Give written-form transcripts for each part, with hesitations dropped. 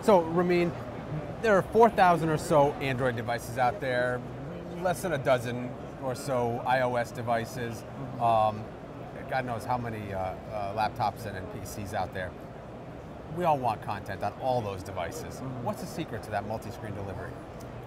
So, Ramin, there are 4,000 or so Android devices out there, less than a dozen or so iOS devices. God knows how many laptops and PCs out there. We all want content on all those devices. What's the secret to that multi-screen delivery?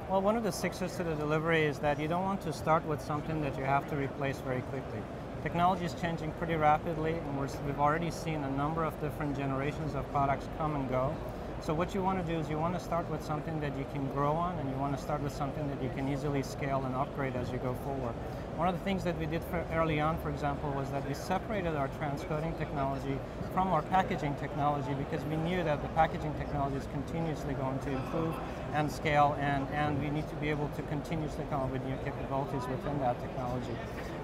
Well, one of the secrets to the delivery is that you don't want to start with something that you have to replace very quickly. Technology is changing pretty rapidly, and we've already seen a number of different generations of products come and go. So what you want to do is you want to start with something that you can grow on, and you want to start with something that you can easily scale and upgrade as you go forward. One of the things that we did early on, for example, was that we separated our transcoding technology from our packaging technology, because we knew that the packaging technology is continuously going to improve and scale, and we need to be able to continuously come up with new capabilities within that technology.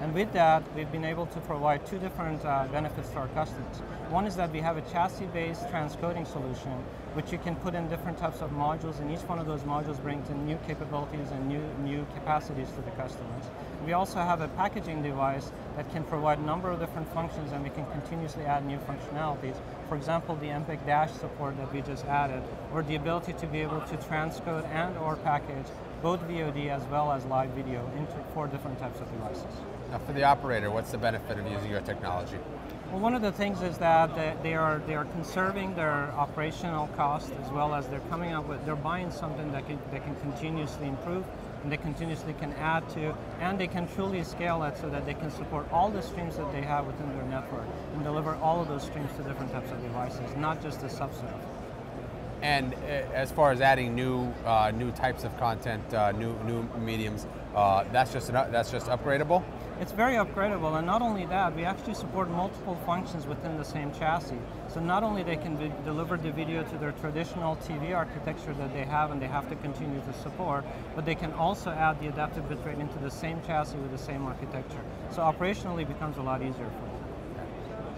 And with that, we've been able to provide two different benefits to our customers. One is that we have a chassis-based transcoding solution, which you can put in different types of modules, and each one of those modules brings in new capabilities and new capacities to the customers. We also have a packaging device that can provide a number of different functions, and we can continuously add new functionalities. For example, the MPEG dash support that we just added, or the ability to be able to transcode and or package both VOD as well as live video into 4 different types of devices. Now, for the operator, what's the benefit of using your technology? Well, one of the things is that they are conserving their operational cost, as well as they're buying something that can continuously improve, and they continuously can add to, and they can truly scale it so that they can support all the streams that they have within their network and deliver all of those streams to different types of devices, not just a subset. And as far as adding new types of content, new mediums, that's just upgradable? It's very upgradable, and not only that, we actually support multiple functions within the same chassis. So not only they can deliver the video to their traditional TV architecture that they have and they have to continue to support, but they can also add the adaptive bitrate into the same chassis with the same architecture. So operationally it becomes a lot easier for them.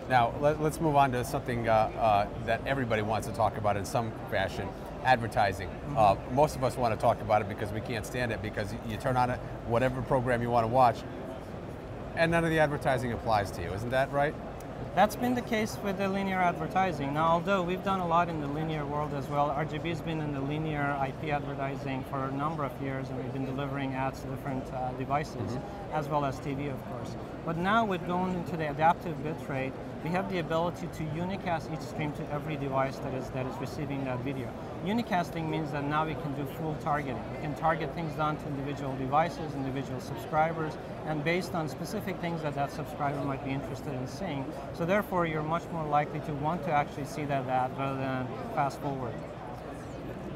Now, let's move on to something that everybody wants to talk about in some fashion, advertising. Most of us want to talk about it because we can't stand it, because you turn on it, whatever program you want to watch, and none of the advertising applies to you, isn't that right? That's been the case with the linear advertising. Now, although we've done a lot in the linear world as well, RGB's been in the linear IP advertising for a number of years, and we've been delivering ads to different devices, as well as TV, of course. But now, with going into the adaptive bitrate, we have the ability to unicast each stream to every device that is receiving that video. Unicasting means that now we can do full targeting. We can target things down to individual devices, individual subscribers, and based on specific things that subscriber might be interested in seeing. So therefore, you're much more likely to want to actually see that ad rather than fast forward.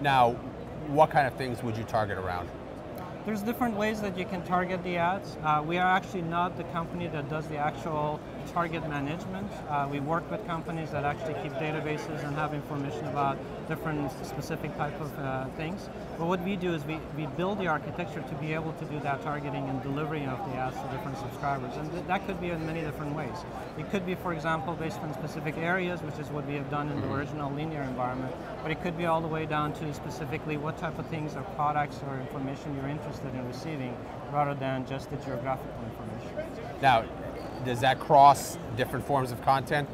Now, what kind of things would you target around? There's different ways that you can target the ads. We are actually not the company that does the actual target management. We work with companies that actually keep databases and have information about different specific type of things. But what we do is we build the architecture to be able to do that targeting and delivery of the ads to different subscribers. And that could be in many different ways. It could be, for example, based on specific areas, which is what we have done in the original linear environment. But it could be all the way down to specifically what type of things or products or information you're interested in receiving, rather than just the geographical information. Now, does that cross different forms of content?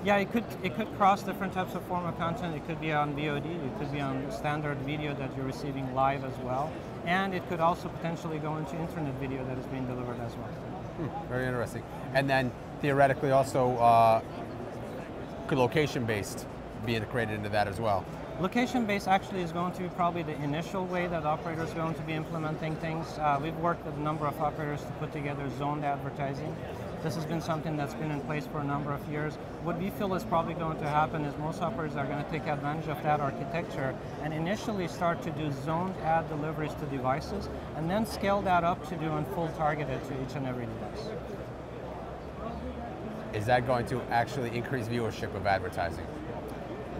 Yeah, it could cross different types of form of content. It could be on VOD, it could be on standard video that you're receiving live as well, and it could also potentially go into internet video that is being delivered as well. Very interesting. And then theoretically also could location-based be integrated into that as well? Location-based actually is going to be probably the initial way that operators are going to be implementing things. We've worked with a number of operators to put together zoned advertising. This has been something that's been in place for a number of years. What we feel is probably going to happen is most operators are going to take advantage of that architecture and initially start to do zoned ad deliveries to devices, and then scale that up to doing full targeted to each and every device. Is that going to actually increase viewership of advertising?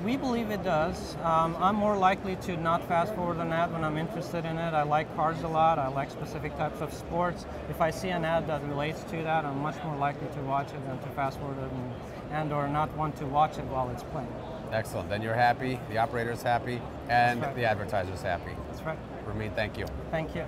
We believe it does. I'm more likely to not fast forward an ad when I'm interested in it. I like cars a lot. I like specific types of sports. If I see an ad that relates to that, I'm much more likely to watch it than to fast forward it and or not want to watch it while it's playing. Excellent. Then you're happy, the operator's happy, and right. the advertiser's happy. That's right. Ramin, thank you. Thank you.